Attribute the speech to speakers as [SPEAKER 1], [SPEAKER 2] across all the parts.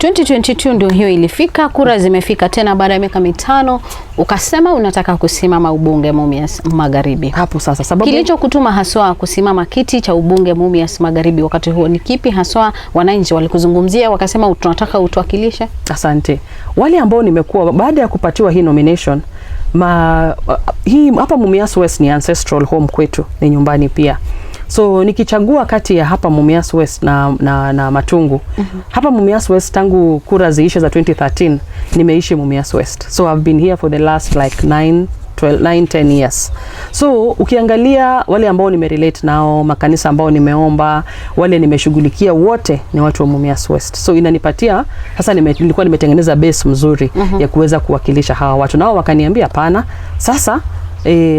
[SPEAKER 1] 2022 ndio hiyo ilifika, kura zimefika tena baada ya miaka 5, ukasema unataka kusimama ubunge Mumias Magharibi.
[SPEAKER 2] Hapo sasa sababu
[SPEAKER 1] kilichokutuma haswa kusimama kiti cha ubunge Mumias Magharibi wakati huo ni kipi haswa? Wananchi walikuzungumzia wakasema tunataka utuwakilishe?
[SPEAKER 2] Asante. Wale ambao nimekuwa baada ya kupatiwa hii nomination, hii hapa Mumias West ni ancestral home kwetu, ni nyumbani pia. So nikichagua kati ya hapa Mumias West na Matungu. Hapa Mumias West tangu kura ziishe za 2013 nimeishi Mumias West. So I've been here for the last like 9-10 years. So ukiangalia wale ambao nimerelate nao, makanisa ambao nimeomba, wale nimeshughulikia, wote ni watu wa Mumias West. So inanipatia sasa nilikuwa nimetengeneza base mzuri ya kuweza kuwakilisha hawa watu. Nao wakaniambia hapana, sasa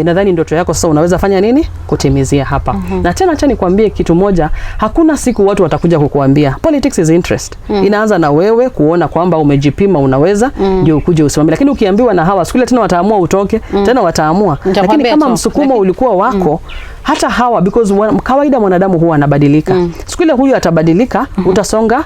[SPEAKER 2] nadhani ndoto yako sasa unaweza fanya nini kutimizia hapa. Na tena acha nikwambie kitu moja, hakuna siku watu watakuja kukuambia. Politics is interest. Inaanza na wewe kuona kwamba umejipima unaweza, ndio ukuje usimame. Lakini ukiambiwa na hawa siku ile tena wataamua utoke, tena wataamua. Lakini kama msukumo ulikuwa wako, hata hawa, because kawaida mwanadamu huwa anabadilika. Siku ile huyu atabadilika, utasonga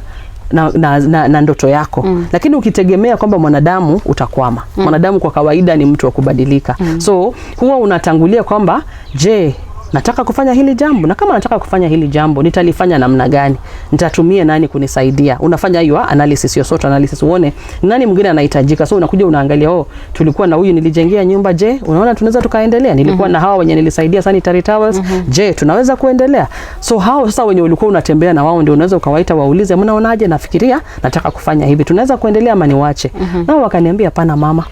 [SPEAKER 2] na ndoto yako. Lakini ukitegemea kwamba mwanadamu utakwama. Mwanadamu kwa kawaida ni mtu wa kubadilika. So huwa unatangulia kwamba je, nataka kufanya hili jambo, na kama nataka kufanya hili jambo nitalifanya namna gani, nitatumia nani kunisaidia. Unafanya hiyo analysis, hiyo SWOT analysis, uone nani mwingine anahitajika. So unakuja unaangalia, tulikuwa na huyu nilijengea nyumba, je unaona tunaweza tukaendelea? Nilikuwa na hawa wenye nilisaidia sanitary towels, je tunaweza kuendelea? So hao sasa wenye ulikuwa unatembea na wao ndio unaweza ukawaita waulize, mnaonaje, nafikiria nataka kufanya hivi, tunaweza kuendelea ama niwache? Nao wakaniambia hapana mama,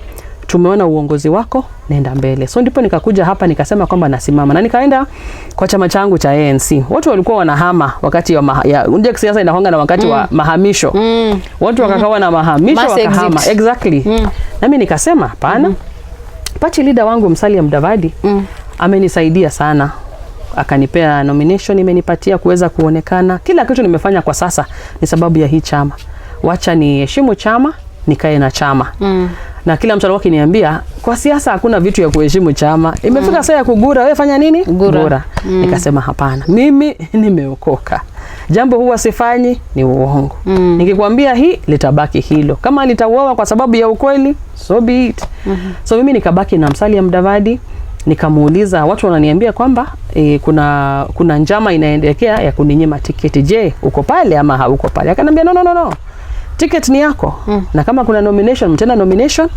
[SPEAKER 2] tumeona uongozi wako, nenda mbele. So ndipo nikakuja hapa nikasema kwamba nasimama, na nikaenda kwa chama changu cha ANC. Watu walikuwa wanahama wakati wa unje siasa inahonga na wakati wa mahamisho. Watu wakakawa na mahamisho wakahama. Exactly. Na mimi nikasema hapana. Party leader wangu Musalia Mudavadi amenisaidia sana. Akanipea nomination, imenipatia kuweza kuonekana. Kila kitu nimefanya kwa sasa ni sababu ya hii chama. Wacha niheshimu chama, nikae na chama. Na kila mtu alikuwa akiniambia kwa siasa hakuna vitu ya kuheshimu chama. Imefika saa ya kugura, wewe fanya nini? Gura. Nikasema hapana. Mimi nimeokoka. Jambo huwa sifanyi ni uongo. Nikikwambia hii litabaki hilo. Kama litauawa kwa sababu ya ukweli, so be it. So mimi nikabaki na Musalia Mudavadi, nikamuuliza, watu wananiambia kwamba kuna njama inaendelea ya kuninyima tiketi. Je, uko pale ama hauko pale? Akaniambia no. Ticket ni yako. Na kama kuna nomination, mtenda nomination,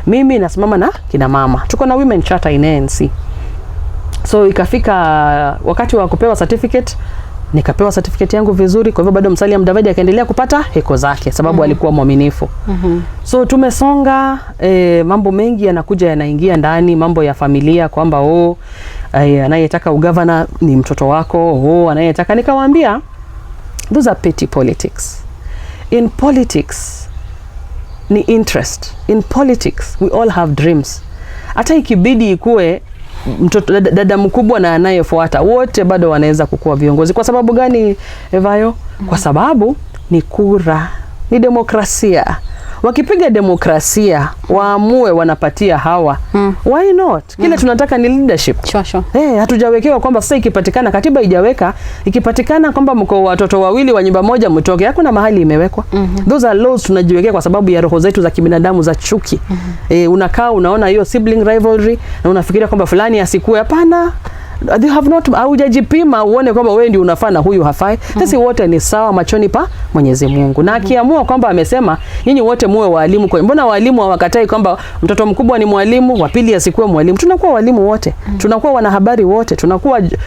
[SPEAKER 2] mimi nasimama na kina mama. Tuko na women charter in ANC. So ikafika wakati wa kupewa certificate, nikapewa certificate yangu vizuri. Kwa hivyo bado Musalia Mudavadi akaendelea kupata heko zake sababu alikuwa mwaminifu. So tumesonga, mambo mengi yanakuja yanaingia ndani, mambo ya familia kwamba anayetaka ugavana ni mtoto wako, anayetaka, nikawaambia those are petty politics. In politics ni interest. In politics we all have dreams. Hata ikibidi ikue mtoto dada mkubwa na anayefuata, wote bado wanaweza kukua viongozi. Kwa sababu gani Evayo? Kwa sababu ni kura, ni demokrasia. Wakipiga demokrasia, waamue wanapatia hawa. Why not? Kile tunataka ni leadership. Sure. Hatujawekewa kwamba sasa ikipatikana, katiba haijaweka, ikipatikana kwamba mko watoto wawili wa nyumba moja mtoke, hakuna mahali imewekwa. Those are laws tunajiwekea kwa sababu ya roho zetu za kibinadamu za chuki. Unakaa unaona hiyo sibling rivalry na unafikiria kwamba fulani asikue. Hapana. They have not, haujajipima uone kwamba wewe ndio unafaa na huyu hafai. Sisi wote ni sawa machoni pa Mwenyezi Mungu. Na akiamua kwamba amesema nyinyi wote muwe walimu, kwa mbona walimu hawakatai kwamba mtoto mkubwa ni mwalimu, wa pili asikuwe mwalimu? Tunakuwa walimu wote. Tunakuwa wanahabari wote.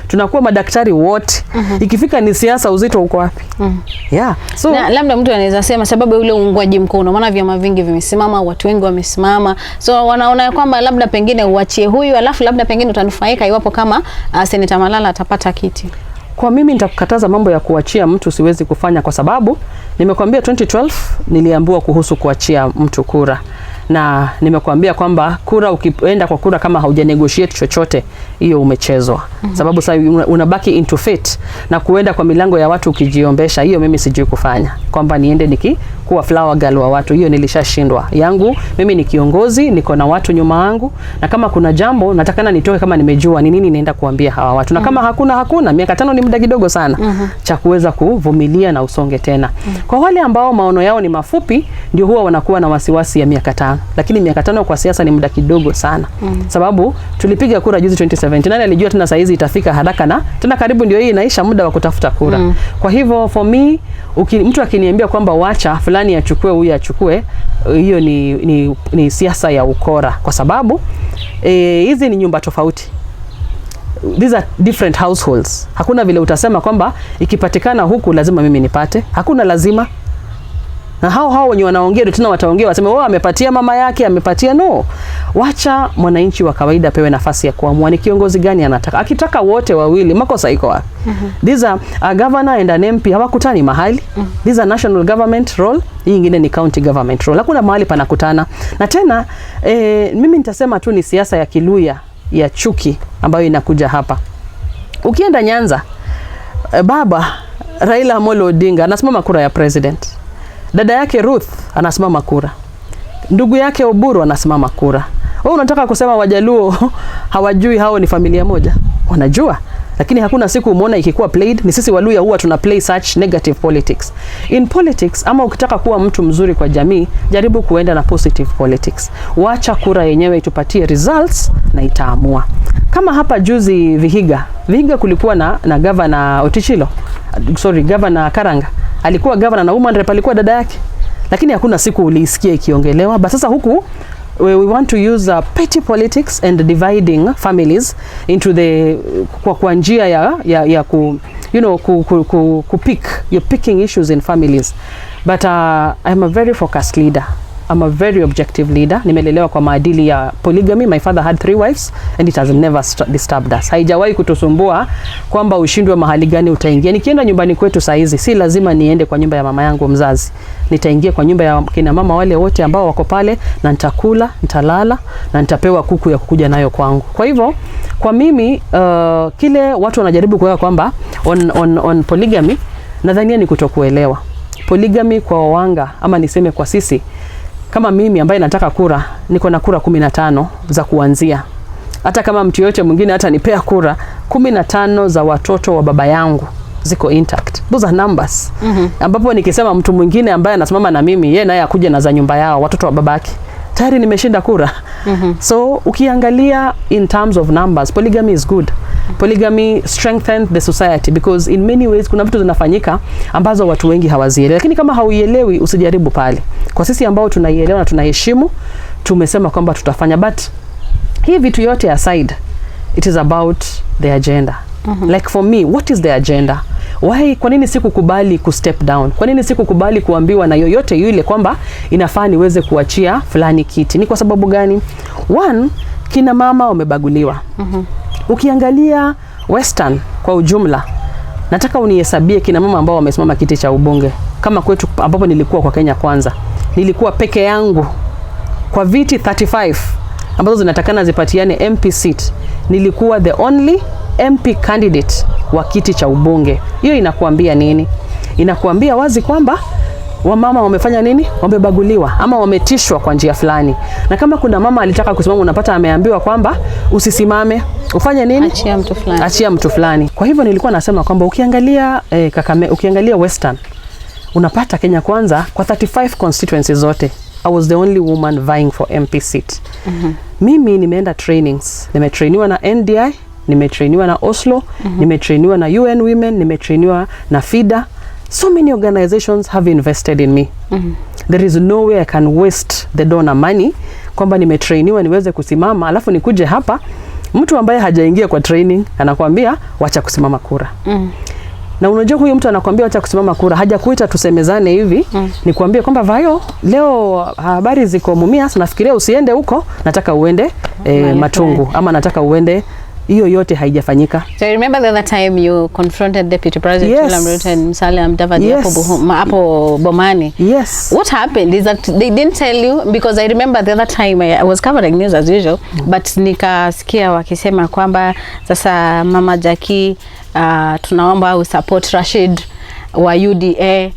[SPEAKER 2] Tunakuwa madaktari wote. Ikifika ni siasa, uzito uko wapi? So
[SPEAKER 1] na labda mtu anaweza sema sababu ule uungwaji mkono, maana vyama vingi vimesimama, watu wengi wamesimama. So wanaona kwamba labda pengine uachie huyu, alafu labda pengine utanufaika iwapo kama Senator Malala atapata kiti.
[SPEAKER 2] Kwa mimi nitakukataza mambo ya kuachia mtu, siwezi kufanya, kwa sababu nimekwambia 2012 niliambiwa kuhusu kuachia mtu kura. na nimekuambia kwamba kura, ukienda kwa kura kama hauja negotiate chochote, hiyo umechezwa. Sababu sasa unabaki into fate na kuenda kwa milango ya watu ukijiombesha. Hiyo mimi sijui kufanya, kwamba niende nikikuwa flower girl wa watu. Hiyo nilishashindwa. Yangu mimi ni kiongozi, niko na watu nyuma yangu, na kama kuna jambo natakana nitoke kama nimejua ni nini naenda kuambia hawa watu, na kama hakuna. Miaka 5 ni muda kidogo sana cha kuweza kuvumilia na usonge tena. Kwa wale ambao maono yao ni mafupi, ndio huwa wanakuwa na wasiwasi ya miaka 5, lakini miaka 5 kwa siasa ni muda kidogo sana. Sababu tulipiga kura juzi 2017, nani alijua tena saa hizi itafika haraka, na tena karibu ndio hii inaisha muda wa kutafuta kura. Kwa hivyo for me, mtu akiniambia kwamba wacha fulani achukue, huyu achukue, hiyo ni siasa ya ukora, kwa sababu hizi ni nyumba tofauti. These are different households. Hakuna vile utasema kwamba ikipatikana huku lazima mimi nipate. Hakuna lazima. Na hao wenye wanaongea tena wataongea waseme wao amepatia mama yake, amepatia. No. Wacha mwananchi wa kawaida pewe nafasi ya kuamua ni kiongozi gani anataka. Akitaka wote wawili, makosa iko wapi? These are a governor and an MP, hawakutani mahali. These are national government role, hii nyingine ni county government role. Hakuna mahali panakutana. Na tena mimi nitasema tu ni siasa ya Kiluya ya chuki ambayo inakuja hapa. Ukienda Nyanza, baba Raila Amolo Odinga anasimama kura ya president. Dada yake Ruth anasimama kura. Ndugu yake Oburu anasimama kura. Wewe unataka kusema Wajaluo hawajui hao ni familia moja? Wanajua. Lakini hakuna siku umeona ikikuwa played. Ni sisi Waluya huwa tuna play such negative politics. In politics, ama ukitaka kuwa mtu mzuri kwa jamii, jaribu kuenda na positive politics. Wacha kura yenyewe itupatie results na itaamua. Kama hapa juzi Vihiga kulikuwa na governor Otichilo. Governor Karanga. Alikuwa governor na woman rep alikuwa dada yake. Lakini hakuna siku uliisikia ikiongelewa. But sasa huku we want to use petty politics and dividing families into the kwa njia ya pick. You're picking issues in families. But I'm a very focused leader. I'm a very objective leader. Nimelelewa kwa maadili ya polygamy. My father had 3 wives and it has never disturbed us. Haijawahi kutusumbua kwamba ushindwe mahali gani utaingia. Nikienda nyumbani kwetu saa hizi, si lazima niende kwa nyumba ya mama yangu mzazi. Nitaingia kwa nyumba ya kina mama wale wote ambao wako pale, na nitakula, nitalala, na nitapewa kuku ya kukuja nayo kwangu. Kwa hivyo, kwa mimi kile watu wanajaribu kuweka kwamba on polygamy, nadhania ni kutokuelewa. Polygamy kwa wawanga, ama niseme kwa sisi, kama mimi ambaye nataka kura, niko na kura 15 za kuanzia. Hata kama mtu yote mwingine hata nipea kura, 15 za watoto wa baba yangu ziko intact. Those are numbers. Ambapo nikisema mtu mwingine ambaye anasimama na mimi, yeye naye akuje na za nyumba yao, watoto wa babake, tayari nimeshinda kura. So ukiangalia in terms of numbers, polygamy is good. Polygamy strengthens the society because in many ways kuna vitu zinafanyika ambazo watu wengi hawazielewi. Lakini kama hauielewi, usijaribu pale. Kwa sisi ambao tunaielewa na tunaheshimu, tumesema kwamba tutafanya. But hii vitu yote aside, it is about the agenda. Like for me, what is the agenda? Why? Kwa nini sikukubali ku step down? Kwa nini sikukubali kuambiwa na yoyote yule kwamba inafaa niweze kuachia fulani kiti? Ni kwa sababu gani? One, kina mama wamebaguliwa. Ukiangalia Western kwa ujumla, nataka unihesabie kina mama ambao wamesimama kiti cha ubunge. Kama kwetu ambapo nilikuwa kwa Kenya Kwanza, nilikuwa peke yangu kwa viti 35 ambazo zinatakana zipatiane MP seat. Nilikuwa the only MP candidate wa kiti cha ubunge. Hiyo inakuambia nini? Inakuambia wazi kwamba wamama wamefanya nini? Wamebaguliwa ama wametishwa kwa njia fulani. Na kama kuna mama alitaka kusimama, unapata ameambiwa kwamba usisimame, ufanye nini? Achia mtu fulani. Kwa hivyo nilikuwa nasema kwamba ukiangalia ukiangalia Western, unapata Kenya Kwanza kwa 35 constituencies zote, I was the only woman vying for MP seat. Mimi nimeenda trainings. Nimetrainiwa na NDI, nimetrainiwa na Oslo, nimetrainiwa na UN Women, nimetrainiwa na FIDA. So many organizations have invested in me. There is no way I can waste the donor money kwamba nimetrainiwa niweze kusimama alafu nikuje hapa mtu ambaye hajaingia kwa training anakuambia wacha kusimama kura. Na unajua huyu mtu anakuambia wacha kusimama kura, hajakuita tusemezane hivi, ni kuambia kwamba Vayo, leo habari ziko Mumias, nafikiria usiende huko, nataka uende Matungu, ama nataka uende hiyo yote haijafanyika.
[SPEAKER 1] So I remember the other time you confronted Deputy President William Ruto and Musalia Mudavadi hapo Bomani.
[SPEAKER 2] Yes.
[SPEAKER 1] What happened is that they didn't tell you, because I remember the other time I was covering news as usual, but nikasikia wakisema kwamba sasa Mama Jacky tunaomba usupport Rashid wa UDA,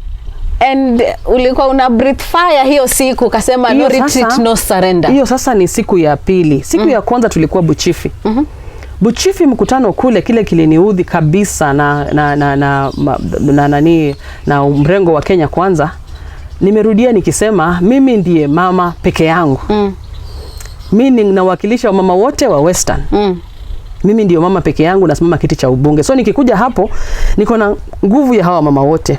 [SPEAKER 1] and ulikuwa una breathe fire hiyo siku, kasema no retreat no surrender. Hiyo
[SPEAKER 2] sasa ni siku ya pili. Siku ya kwanza tulikuwa Buchifi. Buchifi mkutano kule, kile kiliniudhi kabisa na mrengo wa Kenya Kwanza. Nimerudia nikisema mimi ndiye mama peke yangu. Mimi nawakilisha mama wote wa Western. Mimi ndiyo mama peke yangu, nasimama kiti cha ubunge. So nikikuja hapo niko na nguvu ya hawa mama wote.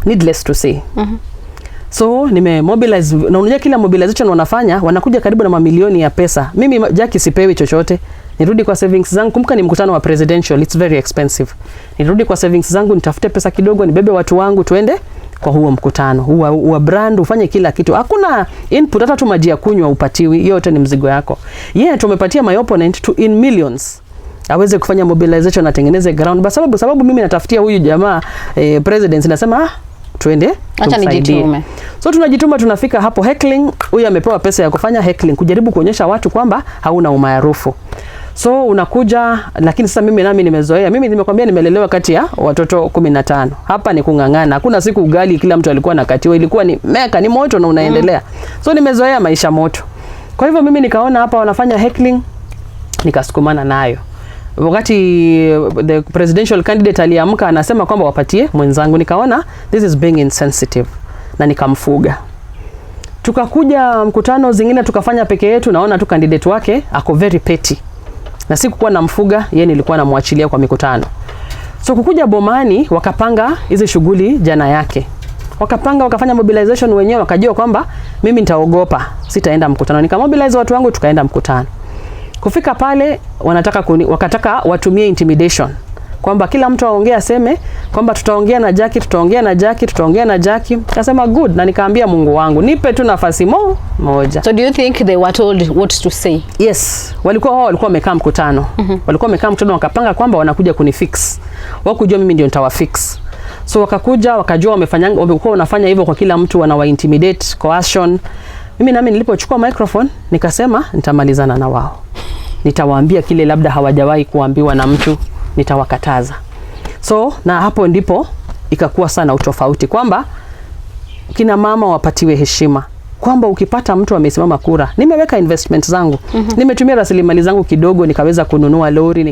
[SPEAKER 2] Needless to say. So nimemobilize, na unajua kila mobilization wanafanya wanakuja karibu na mamilioni ya pesa. Mimi Jacky sipewi chochote. Nirudi kwa savings zangu, kumbuka ni mkutano wa presidential, it's very expensive. Nirudi kwa savings zangu, nitafute pesa kidogo, nibebe watu wangu tuende kwa huo mkutano. Huwa brand, ufanye kila kitu. Hakuna input, hata tu maji ya kunywa upatiwi, yote ni mzigo yako. Tumepatia my opponent to in millions aweze kufanya mobilization, atengeneze ground. Sababu mimi natafutia huyu jamaa president, nasema tuende tumsaidie. So tunajituma, tunafika hapo heckling. Huyu amepewa pesa ya kufanya heckling, kujaribu kuonyesha watu kwamba hauna umaarufu. So unakuja, lakini sasa mimi nimezoea. Mimi nimekwambia nimelelewa kati ya watoto 15. Hapa ni kungangana. Hakuna siku ugali kila mtu alikuwa nakatiwa, ilikuwa ni meka, ni moto na unaendelea. So nimezoea maisha moto. Kwa hivyo mimi nikaona hapa wanafanya heckling, nikasukumana nayo. Wakati the presidential candidate aliamka anasema kwamba wapatie mwenzangu, nikaona this is being insensitive na nikamfuga. Tukakuja mkutano zingine tukafanya peke yetu, naona tu candidate wake ako very petty. Na sikuwa namfuga, yeye nilikuwa namwachilia kwa mikutano. So kukuja Bomani wakapanga hizi shughuli jana yake. Wakafanya mobilization wenyewe, wakajua kwamba mimi nitaogopa, sitaenda mkutano. Nikamobilize watu wangu, tukaenda mkutano. Kufika pale wakataka watumie intimidation, kwamba kila mtu aongee aseme kwamba tutaongea na Jacky. Kasema good, na nikaambia Mungu wangu nipe tu nafasi moja.
[SPEAKER 1] So do you think they were told what to say?
[SPEAKER 2] Yes, walikuwa wamekaa mkutano. Walikuwa wamekaa mkutano, wakapanga kwamba wanakuja kunifix. Wakujua mimi ndio nitawafix. So wakakuja, wakajua wamekuwa wanafanya hivyo kwa kila mtu, wanawa intimidate, coercion. Mimi nami nilipochukua microphone nikasema nitamalizana na wao. Nitawaambia kile labda hawajawahi kuambiwa na mtu, nitawakataza. So na hapo ndipo ikakuwa sana utofauti, kwamba kina mama wapatiwe heshima, kwamba ukipata mtu amesimama kura. Nimeweka investment zangu. Nimetumia rasilimali zangu kidogo, nikaweza kununua lori,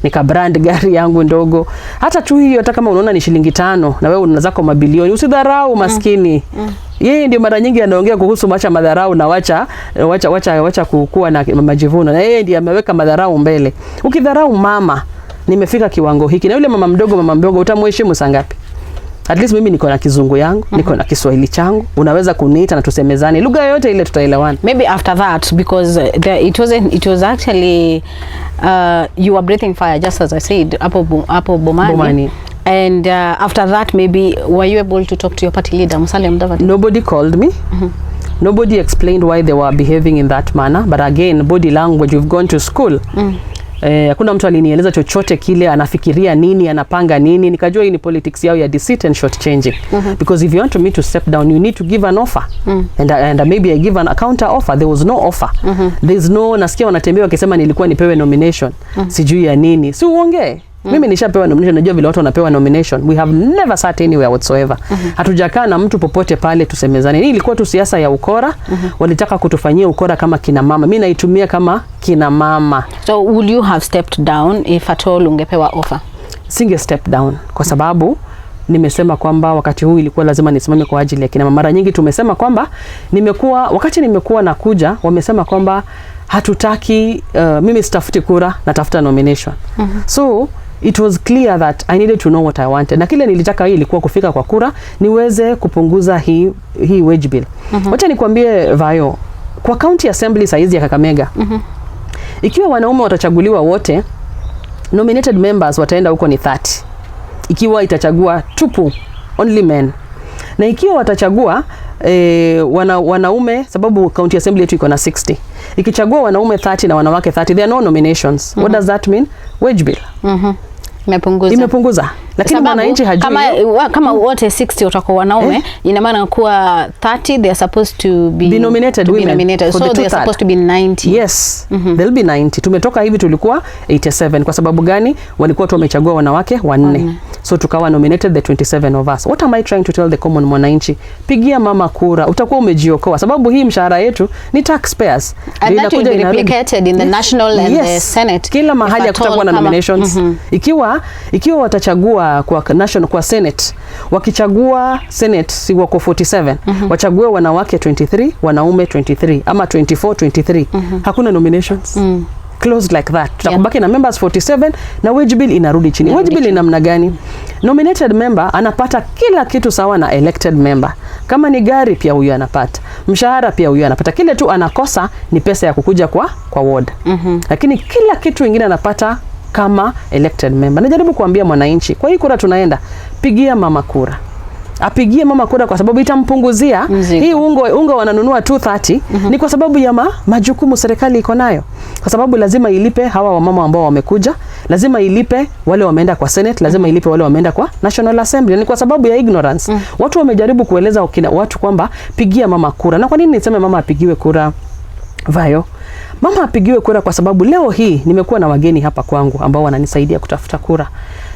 [SPEAKER 2] nikabrand gari yangu ndogo. Hata tu hiyo, hata kama unaona ni shilingi 5 na wewe unazako mabilioni, usidharau maskini. Yeye ndio mara nyingi anaongea kuhusu macha madharau na wacha kukua na majivuno. Na yeye ndiye ameweka madharau mbele. Ukidharau mama, nimefika kiwango hiki, na yule mama mdogo utamheshimu sangapi? At least mimi niko na kizungu yangu, niko na Kiswahili changu, unaweza kuniita na tusemezane lugha yote ile, tutaelewana.
[SPEAKER 1] Maybe after that, because it was actually you were breathing fire, just as I said, hapo Bomani. And after that, maybe were you able to talk to your party leader, Musalia Mudavadi?
[SPEAKER 2] Nobody called me. Nobody explained why they were behaving in that manner. But again, body language, you've gone to school. Hakuna mtu alinieleza chochote kile, anafikiria nini, anapanga nini. Nikajua hii ni politics yao ya deceit and short changing. Because if you want me to step down, you need to give an offer. And maybe I give a counter offer. There was no offer. There's no, nasikia wanatembea wakisema nilikuwa nipewe nomination. Sijui ya nini. Si uongee. Mimi nishapewa nomination, najua vile watu wanapewa nomination. We have never sat anywhere whatsoever. Hatujakaa na mtu popote pale tusemezane. Hii ilikuwa tu siasa ya ukora. Walitaka kutufanyia ukora kama kina mama. Mimi naitumia kama kina mama.
[SPEAKER 1] So would you have stepped down if at all ungepewa offer?
[SPEAKER 2] Singe step down kwa sababu nimesema kwamba wakati huu ilikuwa lazima nisimame kwa ajili ya kina mama. Mara nyingi tumesema kwamba wakati nimekuwa nakuja, wamesema kwamba hatutaki mimi sitafuti kura, natafuta nomination. So it was clear that I needed to know what I wanted. Na kile nilitaka hii ilikuwa kufika kwa kura, niweze kupunguza hii wage bill. Wacha nikwambie Vayo, kwa county assembly saizi ya Kakamega, ikiwa wanaume watachaguliwa wote, nominated members wataenda huko ni 30. Ikiwa itachagua tupu only men. Na ikiwa watachagua wanaume, sababu county assembly yetu iko na 60. Ikichagua wanaume 30 na wanawake 30, there are no nominations. What does that mean? Wage bill. Imepunguza. Lakini mwananchi hajui.
[SPEAKER 1] Kama wote 60 watakuwa wanaume, ina maana kuwa 30 they are supposed to be
[SPEAKER 2] nominated women.
[SPEAKER 1] So they are supposed to be 90.
[SPEAKER 2] Yes. They'll be 90. Tumetoka hivi tulikuwa 87. Kwa sababu gani? Walikuwa tu wamechagua wanawake 4. So tukawa nominated the 27 of us. What am I trying to tell the common mwananchi? Pigia mama kura, utakuwa umejiokoa. Sababu hii mshahara yetu ni taxpayers.
[SPEAKER 1] And that will be replicated in the national and the Senate.
[SPEAKER 2] Kila mahali ya kutakuwa na nominations. Ikiwa watachagua kwa national, kwa Senate, wakichagua Senate si wako 47, wachague wanawake 23, wanaume 23 ama 24 23. Hakuna nominations. Closed like that. Tutakubaki na members 47 na wage bill inarudi chini. Wage bill ni namna gani? Nominated member anapata kila kitu sawa na elected member. Kama ni gari pia huyo anapata. Mshahara pia huyo anapata. Kile tu anakosa ni pesa ya kukuja kwa ward. Lakini kila kitu kingine anapata kama elected member. Najaribu kuambia mwananchi, kwa hii kura tunaenda, pigia mama kura. Apigie mama kura kwa sababu itampunguzia hii unga wananunua 230 ni kwa sababu ya majukumu serikali iko nayo. Kwa sababu lazima ilipe hawa wamama ambao wamekuja, lazima ilipe wale wameenda kwa Senate, lazima ilipe wale wameenda kwa National Assembly. Ni kwa sababu ya ignorance. Watu wamejaribu kueleza watu kwamba pigia mama kura. Na kwa nini niseme mama apigiwe kura? Vayo, mama apigiwe kura kwa sababu leo hii nimekuwa na wageni hapa kwangu ambao wananisaidia kutafuta kura.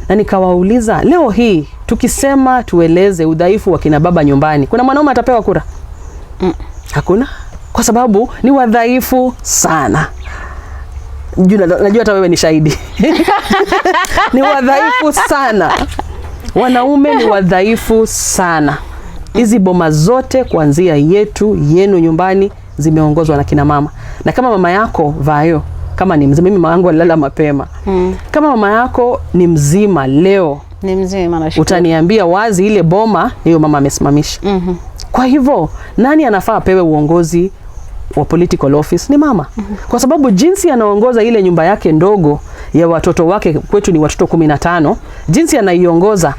[SPEAKER 2] Na nikawauliza, leo hii tukisema tueleze udhaifu wa kina baba nyumbani, kuna mwanaume atapewa kura? Hakuna. Kwa sababu ni wadhaifu sana. Najua hata wewe ni shahidi. Ni wadhaifu sana. Wanaume ni wadhaifu sana. Hizi boma zote kuanzia yetu, yenu nyumbani zimeongozwa na kina mama. Na kama mama yako Vayo, kama ni mzima, mimi mama yangu alilala mapema. Kama mama yako ni mzima leo,
[SPEAKER 1] ni mzima nashukuru,
[SPEAKER 2] utaniambia wazi ile boma hiyo mama amesimamisha. Kwa hivyo nani anafaa pewe uongozi wa political office? Ni mama. Kwa sababu jinsi anaongoza ile nyumba yake ndogo ya watoto wake, kwetu ni watoto 15, jinsi anaiongoza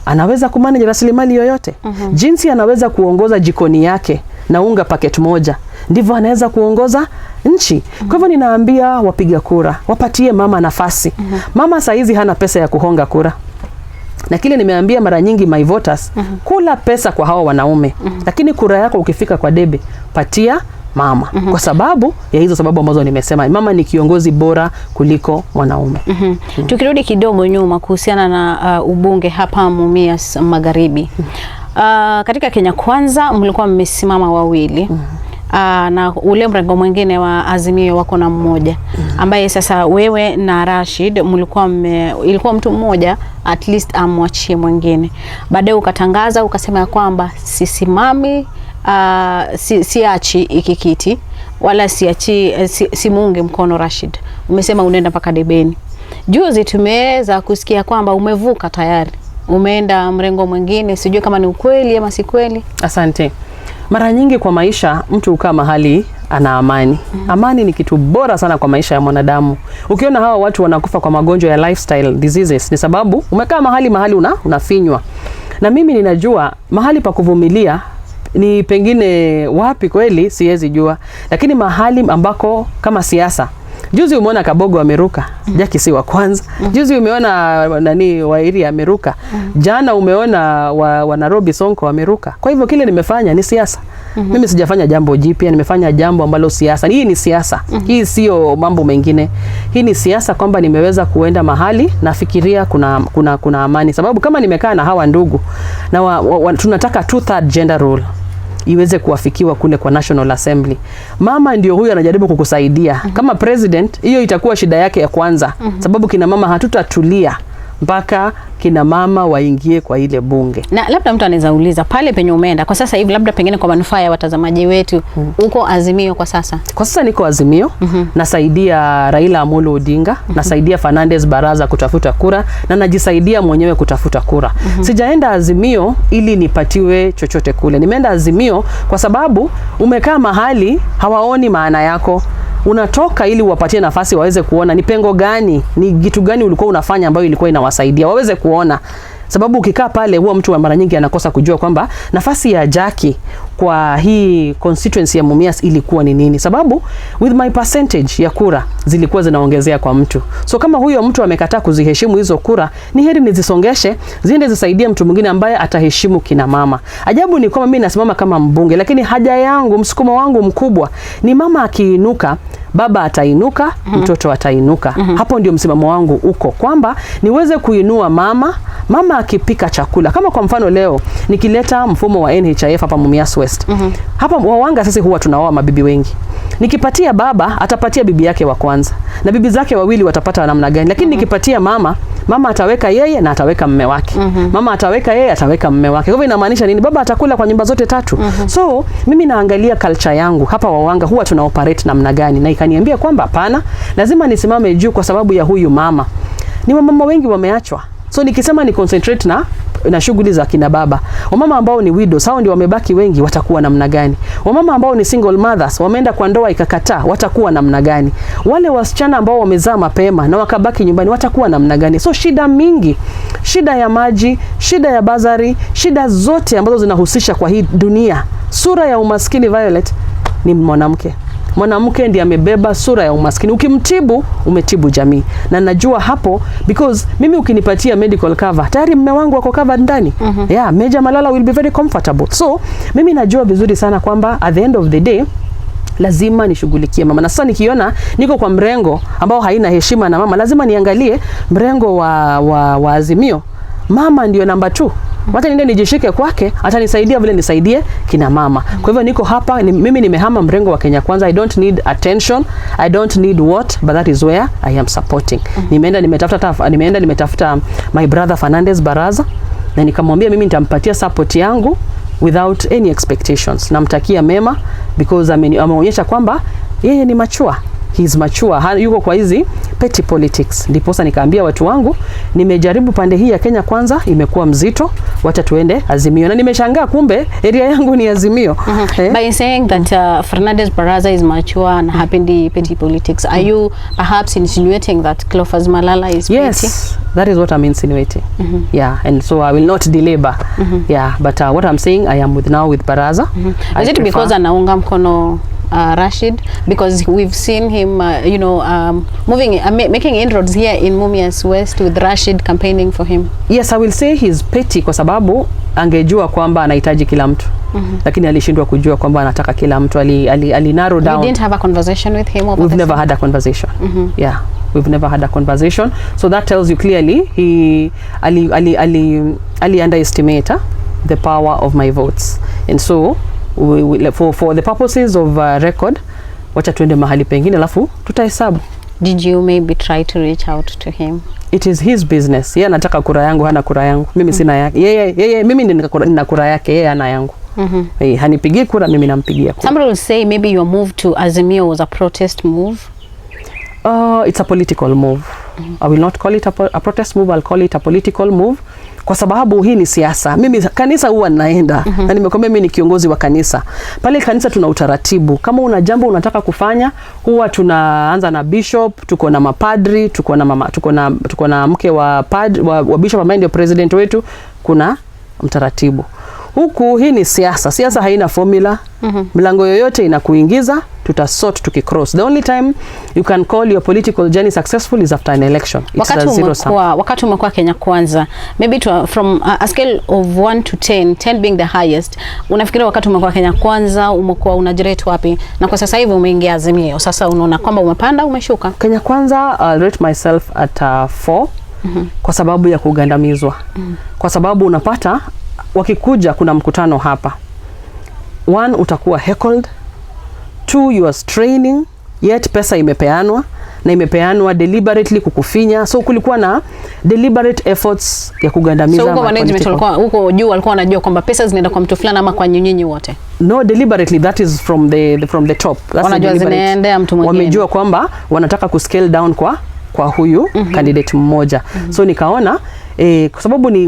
[SPEAKER 2] anaweza kumanage rasilimali yoyote. Jinsi anaweza kuongoza jikoni yake na unga packet moja, ndivyo anaweza kuongoza nchi. Kwa hivyo ninaambia wapiga kura, wapatie mama nafasi. Mama saizi hana pesa ya kuhonga kura. Na kile nimeambia mara nyingi my voters, kula pesa kwa hawa wanaume. Lakini kura yako ukifika kwa debe, patia mama. Kwa sababu ya hizo sababu ambazo nimesema, mama ni kiongozi bora kuliko mwanaume.
[SPEAKER 1] Tukirudi kidogo nyuma kuhusiana na ubunge hapa Mumias Magharibi. Katika Kenya Kwanza mlikuwa mmesimama wawili. Na ule mrengo mwingine wa Azimio wako na mmoja ambaye sasa wewe na Rashid mlikuwa ilikuwa mtu mmoja at least amwachie mwingine. Baadaye ukatangaza ukasema ya kwamba sisimami, siachi ikikiti wala simuunge mkono Rashid. Umesema unaenda mpaka debeni. Juzi tumeweza kusikia kwamba umevuka tayari, umeenda mrengo mwingine, sijui kama ni ukweli ama si kweli.
[SPEAKER 2] Asante. Mara nyingi kwa maisha mtu ukaa mahali ana amani. Amani ni kitu bora sana kwa maisha ya mwanadamu. Ukiona hawa watu wanakufa kwa magonjwa ya lifestyle diseases, ni sababu umekaa mahali unafinywa. Na mimi ninajua mahali pa kuvumilia ni pengine wapi kweli siwezi jua, lakini mahali ambako kama siasa. Juzi umeona Kabogo ameruka, Jacky si wa kwanza. Juzi umeona Wairi ameruka. Jana umeona wa Nairobi Sonko ameruka. Kwa hivyo kile nimefanya ni siasa. Mimi sijafanya jambo jipya, nimefanya jambo ambalo siasa. Hii ni siasa. Hii sio mambo mengine. Hii ni siasa kwamba nimeweza kuenda mahali nafikiria kuna amani. Sababu kama nimekaa na hawa ndugu na tunataka 2/3 gender role iweze kuafikiwa kule kwa National Assembly. Mama ndio huyu anajaribu kukusaidia. Kama president, hiyo itakuwa shida yake ya kwanza. Sababu kina mama hatutatulia mpaka kina mama waingie kwa ile bunge.
[SPEAKER 1] Na labda mtu anaweza uliza pale penye umeenda kwa sasa hivi, labda pengine kwa manufaa ya watazamaji wetu, uko Azimio kwa sasa? Kwa
[SPEAKER 2] sasa niko Azimio. Nasaidia Raila Amolo Odinga, nasaidia Fernandez Baraza kutafuta kura, na najisaidia mwenyewe kutafuta kura. Sijaenda Azimio ili nipatiwe chochote kule. Nimeenda Azimio kwa sababu umekaa mahali hawaoni maana yako. Unatoka ili uwapatie nafasi waweze kuona ni pengo gani, ni kitu gani ulikuwa unafanya ambayo ilikuwa inawasaidia waweze kuona. Sababu ukikaa pale huwa mtu wa mara nyingi anakosa kujua kwamba nafasi ya Jacky kwa hii constituency ya Mumias ilikuwa ni nini. Sababu with my percentage ya kura zilikuwa zinaongezea kwa mtu. So kama huyo mtu amekataa kuziheshimu hizo kura, ni heri nizisongeshe ziende zisaidie mtu mwingine ambaye ataheshimu kina mama. Ajabu ni kwamba mimi nasimama kama mbunge, lakini haja yangu, msukumo wangu mkubwa ni mama akiinuka, baba atainuka, mtoto atainuka. Hapo ndio msimamo wangu uko, kwamba niweze kuinua mama akipika chakula. Kama kwa mfano leo nikileta mfumo wa NHIF hapa Mumias West. Hapa Wawanga sisi huwa tunaoa mabibi wengi. Nikipatia baba atapatia bibi yake wa kwanza, na bibi zake wawili watapata namna gani? Lakini nikipatia mama ataweka yeye na ataweka mume wake. Mama ataweka yeye, ataweka mume wake. Kwa hivyo inamaanisha nini? Baba atakula kwa nyumba zote tatu. So mimi naangalia culture yangu hapa Wawanga huwa tuna operate namna gani, na ikaniambia kwamba hapana, lazima nisimame juu kwa sababu ya huyu mama. Ni wamama wengi wameachwa. So nikisema ni concentrate na shughuli za kina baba, wamama ambao ni widows, hao ndio wamebaki wengi, watakuwa namna gani? Wamama ambao ni single mothers, wameenda kwa ndoa ikakataa, watakuwa namna gani? Wale wasichana ambao wamezaa mapema na wakabaki nyumbani, watakuwa namna gani? So shida mingi, shida ya maji, shida ya bazari, shida zote ambazo zinahusisha kwa hii dunia, sura ya umaskini Violet ni mwanamke. Mwanamke ndiye amebeba sura ya umaskini. Ukimtibu, umetibu jamii. Na najua hapo because mimi ukinipatia medical cover, tayari mume wangu wako covered ndani. Yeah, Major Malala will be very comfortable. So, mimi najua vizuri sana kwamba at the end of the day lazima nishughulikie mama. Na sasa nikiona niko kwa mrengo ambao haina heshima na mama, lazima niangalie mrengo wa Azimio. Mama ndio namba 2. Wacha niende nijishike kwake, atanisaidia vile nisaidie kina mama. Kwa hivyo niko hapa, mimi nimehama mrengo wa Kenya Kwanza. I don't need attention, I don't need what, but that is where I am supporting. Nimeenda nimetafuta my brother Fernandez Baraza, na nikamwambia mimi nitampatia support yangu without any expectations. Namtakia mema because ameonyesha kwamba yeye ni mature. He is mature. Yuko kwa hizi petty politics. Ndiposa nikaambia watu wangu, nimejaribu pande hii ya Kenya Kwanza, imekuwa mzito, wacha tuende Azimio. Na nimeshangaa kumbe area yangu ni Azimio.
[SPEAKER 1] By saying that Fernandez Baraza is mature and happy petty politics, are you perhaps insinuating that Cleo Malala is petty?
[SPEAKER 2] Yes, that is what I'm insinuating. Yeah, and so I will not delabor. Yeah, but what I'm saying, I am now with Baraza.
[SPEAKER 1] Is it because anaunga mkono Rashid, because we've seen him making inroads here in Mumias West with Rashid campaigning for him?
[SPEAKER 2] Yes, I will say he's petty kwa sababu angejua kwamba anahitaji kila mtu. Lakini alishindwa kujua kwamba anataka kila mtu. Ali narrow down.
[SPEAKER 1] You didn't have a conversation with him?
[SPEAKER 2] We've never had a conversation. Yeah, we've never had a conversation. So that tells you clearly he ali underestimate the power of my votes. And so for the purposes of record, wacha tuende mahali pengine alafu tutahesabu.
[SPEAKER 1] Did you maybe try to reach out to him?
[SPEAKER 2] It is his business. Yeye anataka kura yangu, hana kura yangu. Mimi sina yake. Yeye mimi nina kura yake, yeye hana yangu. Hanipigi kura, mimi nampigia kura.
[SPEAKER 1] Somebody will say maybe your move to Azimio was a protest move.
[SPEAKER 2] It's a political move. I will not call it a protest move, I'll call it a political move. Kwa sababu hii ni siasa. Mimi kanisa huwa naenda. Na nimekwambia mimi ni kiongozi wa kanisa. Pale kanisa tuna utaratibu. Kama una jambo unataka kufanya, huwa tunaanza na bishop, tuko na mapadri, tuko na mke wa bishop ambaye ndio president wetu, kuna mtaratibu. Huku hii ni siasa. Siasa haina formula. Milango yoyote inakuingiza, tutasort tukicross. The only time you can call your political journey successful is after an election.
[SPEAKER 1] Wakati umekuwa Kenya Kwanza, maybe from a scale of 1 to 10, 10 being the highest, unafikiri wakati umekuwa Kenya Kwanza umekuwa unajirate wapi? Na kwa sasa hivi umeingia Azimio, sasa unaona kwamba umepanda, umeshuka? Kenya Kwanza, I'll rate myself at 4 kwa sababu ya kugandamizwa. Kwa sababu unapata wakikuja kuna mkutano hapa. 1, utakuwa heckled. 2, you are straining, yet pesa imepeanwa, na imepeanwa deliberately kukufinya. So kulikuwa na deliberate efforts ya kugandamiza. So huko management huko juu walikuwa wanajua kwamba pesa zinaenda kwa mtu fulani ama kwa nyinyi wote? No, deliberately, that is from the top. Wanajua zinaendea mtu mwingine. Wamejua kwamba wanataka kuscale down kwa huyu candidate mmoja. So nikaona kwa sababu ni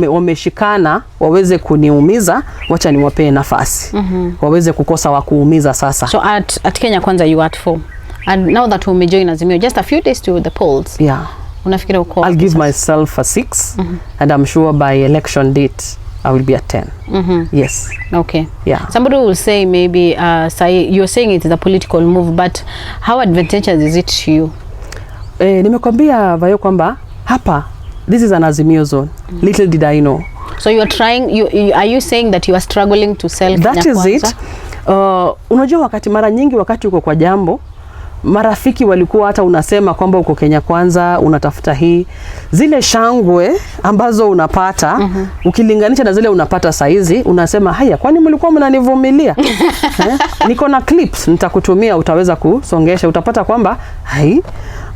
[SPEAKER 1] wameshikana waweze kuniumiza, wacha niwapee nafasi. Waweze kukosa wa kuumiza sasa. So at Kenya Kwanza you at 4. And now that we join Azimio, just a few days to the polls. Yeah. Unafikiri uko?
[SPEAKER 2] I'll give myself a 6 and I'm sure by election date I will be at 10. Yes.
[SPEAKER 1] Okay.
[SPEAKER 2] Yeah.
[SPEAKER 1] Somebody will say maybe you're saying it is a political move, but how advantageous is it to you?
[SPEAKER 2] Nimekwambia Vayo kwamba hapa this is an Azimio zone. Little did I know.
[SPEAKER 1] So you are trying, are you saying that you are struggling to sell Kenya
[SPEAKER 2] That is
[SPEAKER 1] Kwanza?
[SPEAKER 2] it. Unajua mara nyingi wakati uko kwa jambo, marafiki walikuwa hata unasema kwamba uko Kenya Kwanza, unatafuta hii. Zile shangwe ambazo unapata, ukilinganisha na zile unapata saizi, unasema haya, kwani mlikuwa mnanivumilia? Niko na clips, nitakutumia, utaweza kusongesha, utapata kwamba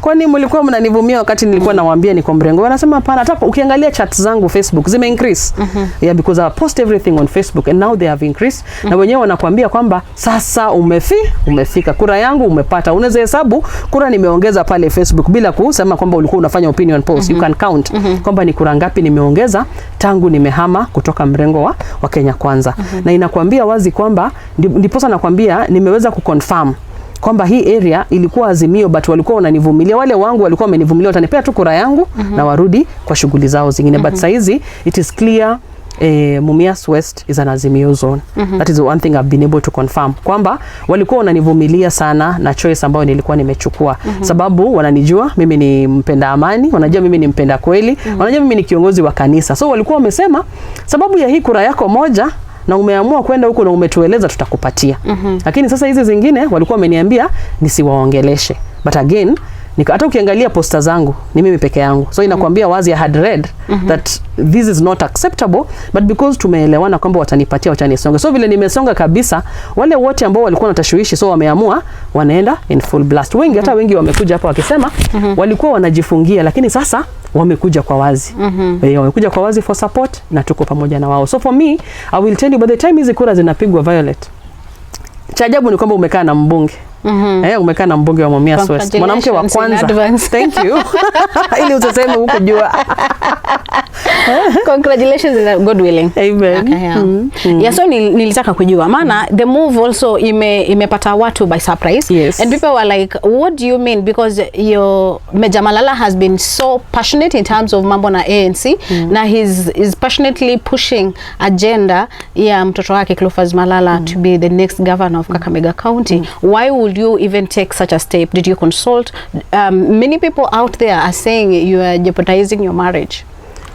[SPEAKER 2] kwani mlikuwa mnanivumia wakati nilikuwa nawaambia niko mrengo. Wanasema hapana. Hata ukiangalia chat zangu Facebook zime increase. Yeah, because I post everything on Facebook and now they have increased. Na wenyewe wanakuambia kwamba sasa umefika. Kura yangu umepata. Unaweza hesabu kura nimeongeza pale Facebook bila kusema kwamba ulikuwa unafanya opinion post. You can count kwamba ni kura ngapi nimeongeza tangu nimehama kutoka mrengo wa Kenya Kwanza. Na inakuambia wazi kwamba ndiposa nakwambia nimeweza kuconfirm kwamba hii area ilikuwa Azimio but walikuwa wananivumilia. Wale wangu walikuwa wamenivumilia, watanipea tu kura yangu na warudi kwa shughuli zao zingine. But saizi it is clear Mumias West is an Azimio zone. That is the one thing I've been able to confirm. Kwamba walikuwa wananivumilia sana na choice ambayo nilikuwa nimechukua. Sababu wananijua mimi ni mpenda amani, wanajua mimi ni mpenda kweli, wanajua mimi ni kiongozi wa kanisa. So walikuwa wamesema sababu ya hii kura yako moja na umeamua kwenda huko na umetueleza tutakupatia. Lakini sasa hizi zingine walikuwa wameniambia nisiwaongeleshe. But again, hata ukiangalia posta zangu ni mimi peke yangu. So inakwambia wazi I had read that this is not acceptable, but because tumeelewana kwamba watanipatia watanisonga. So vile nimesonga kabisa, wale wote ambao walikuwa natashwishi so wameamua wanaenda in full blast. Wengi hata wengi wamekuja hapa wakisema walikuwa wanajifungia, lakini sasa wamekuja kwa wazi. Wamekuja kwa wazi for support na tuko pamoja na wao. So for me, I will tell you by the time hizi kura zinapigwa Violet, cha ajabu ni kwamba umekaa na mbunge. Umekaa na mbunge wa Mumias West. Mwanamke wa kwanza. Thank you. Ili usiseme huko jua.
[SPEAKER 1] Congratulations, God willing.
[SPEAKER 2] Amen.
[SPEAKER 1] Okay, yeah. So nilitaka kujua maana the move also imepata watu by surprise.
[SPEAKER 2] Yes.
[SPEAKER 1] And people were like, what do you mean? Because your Meja Malala has been so passionate in terms of mambo na ANC. Na he's passionately pushing agenda ya mtoto wake Cleo Malala to be the next governor of Kakamega County. Why would you even take such a step? Did you consult? Many people out there are saying you are jeopardizing your marriage.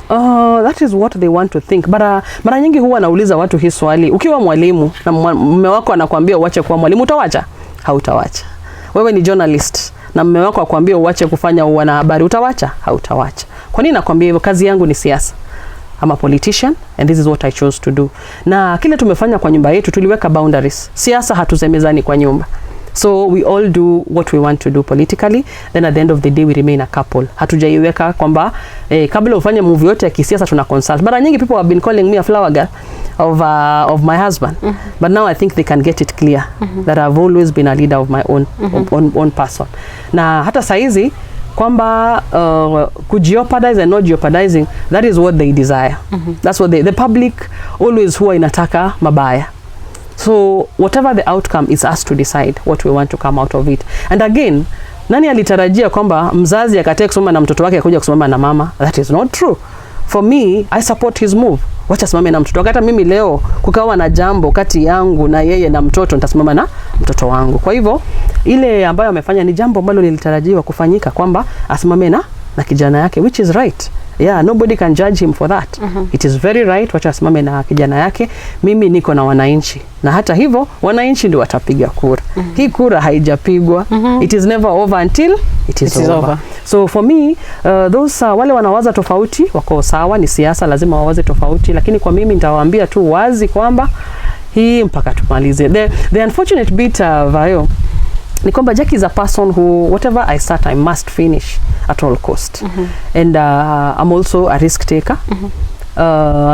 [SPEAKER 2] That is what they want to think. But mara nyingi huwa nauliza watu hii swali. Ukiwa mwalimu na mume wako anakuambia uache kuwa mwalimu, utawacha? Hautawacha. Wewe ni journalist na mume wako akwambia uache kufanya wanahabari, utawacha? Hautawacha. Kwa nini nakwambia hivyo? Kazi yangu ni siasa. I'm a politician and this is what I chose to do. Na kile tumefanya kwa nyumba yetu tuliweka boundaries. Siasa hatusemezani kwa nyumba. So we all do what we want to do politically, then at the end of the day we remain a couple. Hatujaiweka kwamba kabla ufanye move yote ya kisiasa tuna consult. Mara nyingi people have been calling me a flower girl of my husband. But now I think they can get it clear that I've always been a leader of my own person. Na hata saizi kwamba kujeopardize and not jeopardizing, that is what they desire. That's what the public always huwa inataka mabaya. So whatever the outcome is us to decide what we want to come out of it. And again, nani alitarajia kwamba mzazi akatae kusoma na mtoto wake akuja kusoma na mama? That is not true. For me, I support his move. Wacha simame na mtoto. Hata mimi leo kukawa na jambo kati yangu na yeye na mtoto, nitasimama na mtoto wangu. Kwa hivyo ile ambayo amefanya ni jambo ambalo lilitarajiwa kufanyika kwamba asimame na kijana yake, which is right. Yeah, nobody can judge him for that. It is very right, wacha asimame na kijana yake. Mimi niko na wananchi. Na hata hivyo, wananchi ndio watapiga kura. Hii kura haijapigwa. It is never over until it is over. So for me, those wale wanawaza tofauti, wako sawa, ni siasa, lazima wawaze tofauti. Lakini kwa mimi nitawaambia tu wazi kwamba hii mpaka tumalize. The unfortunate bit, Vayo, ni kwamba Jacky is a person who, whatever I start, I must finish at all cost. And I'm also a risk taker.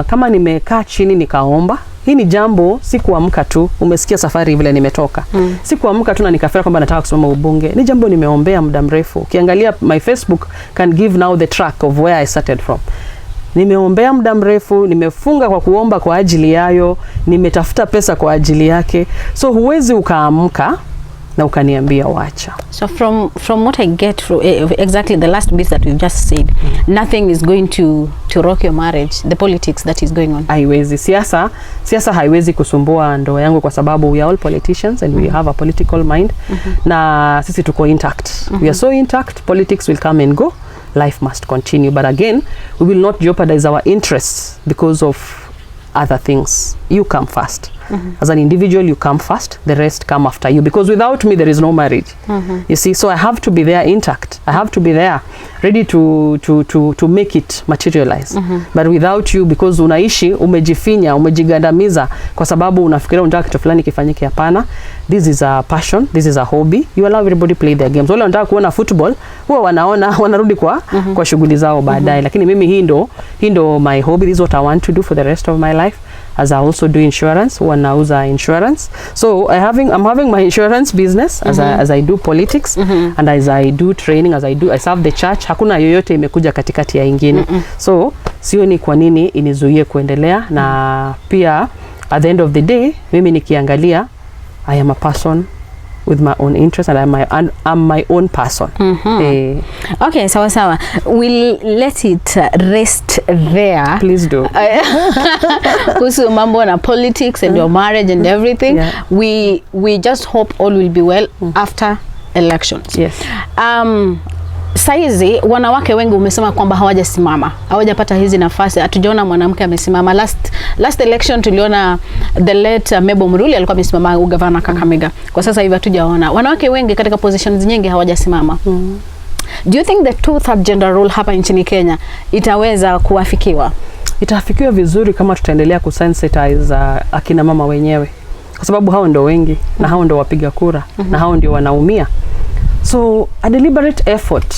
[SPEAKER 2] Kama nimekaa chini nikaomba, hii ni jambo sikuamka tu, umesikia safari vile nimetoka. Sikuamka tu na nikafira kwamba nataka kusoma ubunge. Ni jambo nimeombea muda mrefu. Ukiangalia my Facebook can give now the track of where I started from. Nimeombea muda mrefu, nimefunga kwa kuomba kwa ajili yayo, nimetafuta pesa kwa ajili yake. So huwezi ukaamka na ukaniambia wacha.
[SPEAKER 1] So from what I get through, exactly the last bit that we've just said, nothing is going to rock your marriage, the politics that is going on.
[SPEAKER 2] Haiwezi. Siasa haiwezi kusumbua ndoa yangu kwa sababu we are all politicians and we have a political mind. Na sisi tuko intact. We are so intact, politics will come and go. Life must continue. But again, we will not jeopardize our interests because of other things. You come first. As an individual, you come first, the rest come after you, because without me there is no marriage. You see, so I have to be there intact. I have to be there ready to make it materialize. But without you, because unaishi umejifinya, umejigandamiza kwa sababu unafikiria unataka kitu fulani kifanyike. Hapana. This is a passion, this is a hobby. You allow everybody play their games. Wale wanataka kuona football, huwa wanarudi kwa shughuli zao baadaye. Lakini mimi hii ndo my hobby. This is what I want to do for the rest of my life. As I also do insurance, wanauza insurance. So I'm having my insurance business as I do politics and as I do training, I serve the church. Hakuna yoyote imekuja katikati ya ingine. So sioni kwa nini inizuie kuendelea. Na pia at the end of the day, mimi nikiangalia, I am a person with my own interest, and I'm my own person.
[SPEAKER 1] Okay, sawa. We'll let it rest there.
[SPEAKER 2] Please do.
[SPEAKER 1] Kuhusu mambo na politics and your marriage and everything.
[SPEAKER 2] Yeah.
[SPEAKER 1] We just hope all will be well after elections.
[SPEAKER 2] Yes.
[SPEAKER 1] Saizi wanawake wengi umesema kwamba hawajasimama, hawajapata hizi nafasi. Hatujaona mwanamke amesimama. Last election tuliona the late Mebo Muruli alikuwa amesimama ugavana Kakamega. Kwa sasa hivi hatujaona. Wanawake wengi katika positions nyingi hawajasimama. Do you think the 2/3 gender rule hapa nchini Kenya itaweza kuafikiwa?
[SPEAKER 2] Itafikiwa vizuri kama tutaendelea kusensitize akina mama wenyewe. Kwa sababu hao ndio wengi na hao ndio wapiga kura na hao ndio wanaumia. So a deliberate effort.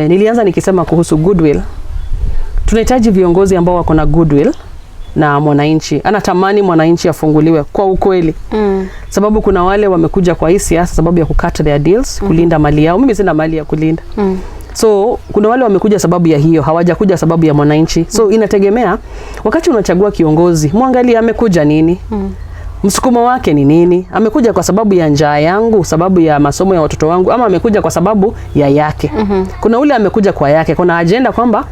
[SPEAKER 2] Nilianza nikisema kuhusu goodwill. Tunahitaji viongozi ambao wako na goodwill na mwananchi. Anatamani mwananchi afunguliwe kwa ukweli. Sababu kuna wale wamekuja kwa hii siasa sababu ya kukata their deals, kulinda mali yao. Mimi sina mali ya kulinda. So kuna wale wamekuja sababu ya hiyo, hawajakuja sababu ya mwananchi. So inategemea wakati unachagua kiongozi, muangalie amekuja nini? Msukumo wake ni nini? Amekuja kwa sababu ya njaa yangu, sababu ya masomo ya watoto wangu, ama amekuja kwa sababu ya yake? Kuna ule amekuja kwa yake, kuna agenda kwamba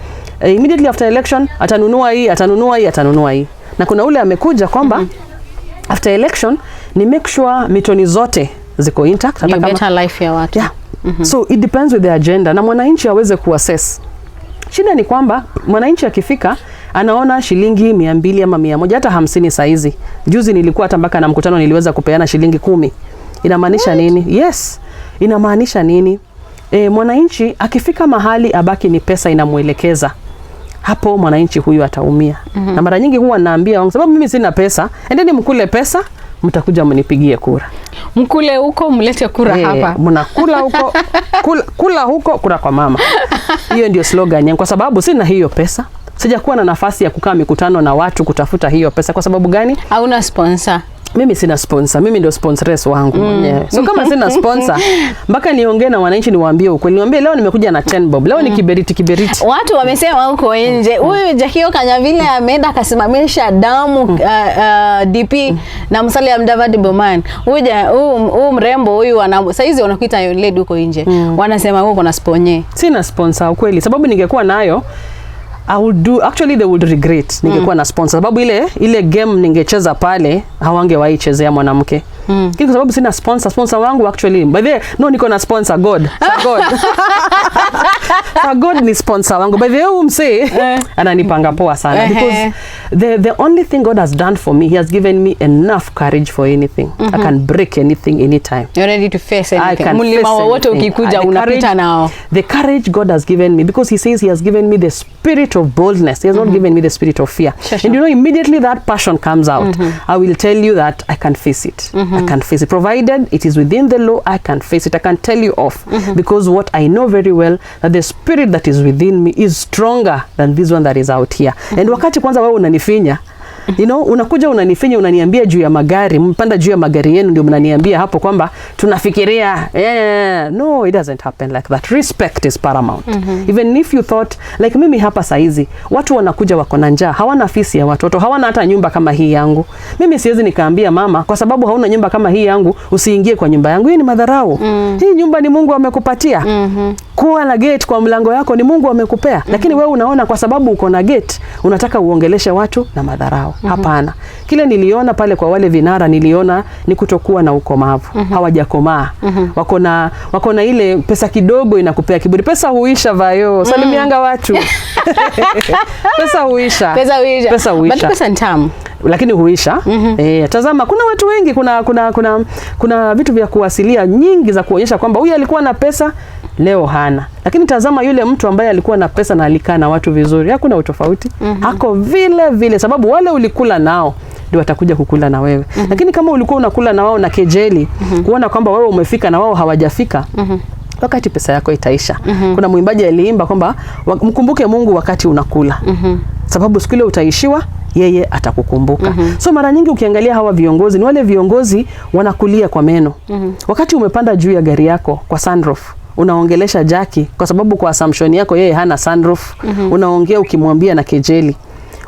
[SPEAKER 2] immediately after election atanunua hii. Na kuna ule amekuja kwamba after election ni make sure mitoni zote ziko intact,
[SPEAKER 1] hata kama better life ya watu.
[SPEAKER 2] Yeah. So it depends with the agenda, na mwananchi aweze kuassess. Shida ni kwamba mwananchi akifika anaona shilingi 200 ama 100 hata 50 saizi. Juzi nilikuwa hata mpaka na mkutano niliweza kupeana shilingi 10. Inamaanisha nini? Yes. Inamaanisha nini? Mwananchi akifika mahali abaki ni pesa inamuelekeza. Hapo mwananchi huyu ataumia. Na mara nyingi huwa naambia sababu mimi sina pesa, endeni mkule pesa, mtakuja mnipigie kura.
[SPEAKER 1] Mkule huko mlete kura hapa.
[SPEAKER 2] Mnakula huko, kula huko, kura kwa mama. Hiyo ndio slogan yangu kwa sababu sina hiyo pesa. Sijakuwa na nafasi ya kukaa mikutano na watu kutafuta hiyo pesa. Kwa sababu gani?
[SPEAKER 1] Hauna sponsor.
[SPEAKER 2] Mimi sina sponsor, mimi ndio sponsoress wangu mwenyewe. So kama sina sponsor, mpaka niongee na wananchi niwaambie ukweli. Niwaambie leo nimekuja na 10 bob. Leo ni kiberiti.
[SPEAKER 1] Watu wamesema huko nje, huyu Jacky Okanya vile ameenda akasimamisha damu DP na Musalia Mudavadi Boman. Huyu mrembo huyu saizi wanakuita yon lady huko nje. Wanasema huko na sponye. Sina sponsor ukweli. Sababu ningekuwa nayo I would do, actually they would regret ningekuwa na sponsor. Sababu ile game ningecheza pale hawangewahi chezea mwanamke. Kwa sababu sina sponsor wangu actually. By the way, niko na sponsor God. God ni sponsor wangu. By the way, mse ananipanga poa sana because the only thing God has done for me, he has given me enough courage for anything. I can break anything anytime. You're ready to face anything. Mulima wote ukikuja unapita nao. The courage God has given me, because he says he has given me the spirit of boldness. He has not given me the spirit of fear. And you know, immediately that passion comes out, I will tell you that I can face it. I can face it. Provided it is within the law, I can face it. I can tell you off. Because what I know very well, that the spirit that is within me is stronger than this one that is out here. And wakati kwanza wewe unanifinya,
[SPEAKER 2] You know, unakuja unanifinya, unaniambia juu ya magari, mpanda juu ya magari yenu ndio mnaniambia hapo kwamba tunafikiria. No, it doesn't happen like that. Respect is paramount. Even if you thought, like mimi hapa saizi, watu wanakuja wako na njaa, hawana afisi ya watoto, hawana hata nyumba kama hii yangu. Mimi siwezi nikaambia mama, kwa sababu hauna nyumba kama hii yangu, usiingie kwa nyumba yangu. Hii ni madharau. Hii nyumba ni Mungu amekupatia. Kuwa na gate kwa mlango yako ni Mungu amekupea. Lakini wewe unaona kwa sababu uko na gate, unataka uongeleshe watu na madharau. Hapana. Kile niliona pale kwa wale vinara, niliona ni kutokuwa na ukomavu. Hawajakomaa. Wako na ile pesa kidogo inakupea kiburi. Pesa huisha vayo. Salimianga watu. Pesa huisha. Pesa huisha.
[SPEAKER 1] But pesa ntamu.
[SPEAKER 2] Lakini huisha. Tazama, kuna watu wengi, kuna vitu vya kuwasilia nyingi za kuonyesha kwamba huyu alikuwa na pesa, leo hana. Lakini tazama yule mtu ambaye alikuwa na pesa na alikaa na watu vizuri, hakuna utofauti. Hako vile vile, sababu wale ulikula nao ndio watakuja kukula na wewe. Lakini kama ulikuwa unakula na wao na kejeli, kuona kwamba wewe umefika na wao hawajafika, wakati pesa yako itaisha. Kuna mwimbaji aliimba kwamba mkumbuke Mungu wakati unakula. Sababu siku ile utaishiwa, yeye atakukumbuka. So mara nyingi ukiangalia hawa viongozi, ni wale viongozi wanakulia kwa meno. Wakati umepanda juu ya gari yako kwa sunroof, unaongelesha Jacky kwa sababu kwa assumption yako yeye hana sunroof. Unaongea ukimwambia na kejeli.